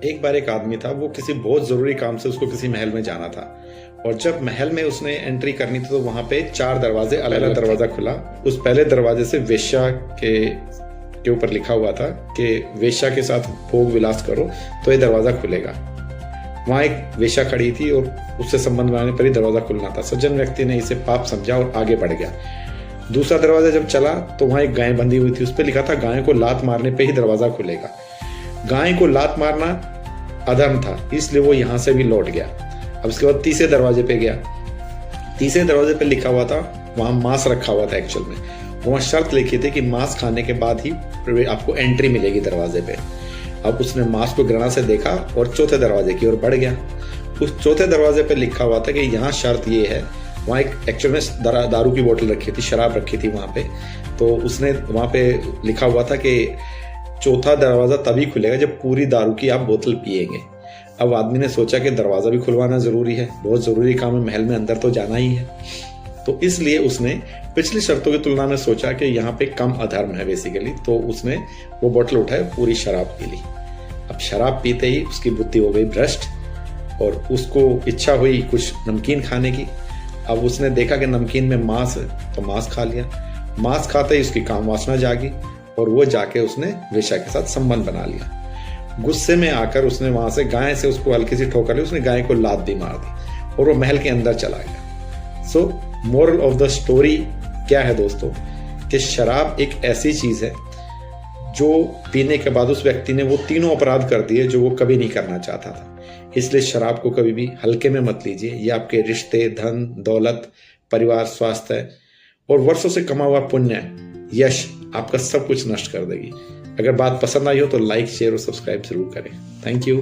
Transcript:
एक बार एक आदमी था, वो किसी बहुत ज़रूरी काम से उसको किसी महल में जाना था, और जब महल में उसने एंट्री करनी थी तो वहाँ पे 4 दरवाजे अलग अलग दरवाज़ा खुला। उस पहले दरवाजे से वेश्या के ऊपर लिखा हुआ था कि वेश्या के साथ भोग विलास करो तो ये दरवाज़ा खुलेगा। वहाँ एक वेश्या खड़ी थी और उससे संबंध बनाने पर ही दरवाज़ा खुलना था। सज्जन व्यक्ति ने इसे पाप समझा और आगे बढ़ गया। दूसरा दरवाज़ा जब चला तो वहाँ एक गाय बंधी हुई थी, उस पर लिखा था गाय को लात मारने पे ही दरवाज़ा खुलेगा। गाय को लात मारना अधर्म था, इसलिए वो यहाँ से भी लौट गया। अब उसके बाद तीसरे दरवाजे पे गया। तीसरे दरवाजे पे लिखा हुआ था, वहाँ मांस रखा हुआ था एक्चुअल में, वहाँ शर्त लिखी थी कि मांस खाने के बाद ही आपको एंट्री मिलेगी दरवाजे पे। अब उसने मांस को घृणा से देखा और चौथे दरवाजे की ओर बढ़ गया। उस चौथे दरवाजे पे लिखा हुआ था कि यहाँ शर्त ये है, वहाँ एक एक्चुअल में दारू की बोतल रखी थी, शराब रखी थी वहाँ पे, तो उसने वहाँ पे लिखा हुआ था कि चौथा दरवाज़ा तभी खुलेगा जब पूरी दारू की आप बोतल पिएंगे। अब आदमी ने सोचा कि दरवाज़ा भी खुलवाना ज़रूरी है, बहुत ज़रूरी काम है, महल में अंदर तो जाना ही है, तो इसलिए उसने पिछली शर्तों की तुलना में सोचा कि यहाँ पे कम अधर्म है बेसिकली, तो उसने वो बोतल उठाई, पूरी शराब पी ली। अब शराब पीते ही उसकी बुद्धि हो गई भ्रष्ट और उसको इच्छा हुई कुछ नमकीन खाने की। अब उसने देखा कि नमकीन में मांस है तो मांस खा लिया। मांस खाते ही उसकी काम वासना जागी और वो जाके उसने वेश्या के साथ संबंध बना लिया। गुस्से में आकर उसने वहां से गाय से उसको हल्की सी ठोकर ली, उसने गाय को लात भी मार दी और वो महल के अंदर चला गया। सो मोरल ऑफ द स्टोरी क्या है दोस्तों, कि शराब एक ऐसी चीज है जो पीने के बाद उस व्यक्ति ने वो तीनों अपराध कर दिए जो वो कभी नहीं करना चाहता था। इसलिए शराब को कभी भी हल्के में मत लीजिए। ये आपके रिश्ते, धन, दौलत, परिवार, स्वास्थ्य और वर्षों से कमा हुआ पुण्य, यश, आपका सब कुछ नष्ट कर देगी। अगर बात पसंद आई हो तो लाइक, शेयर और सब्सक्राइब जरूर करें। Thank you.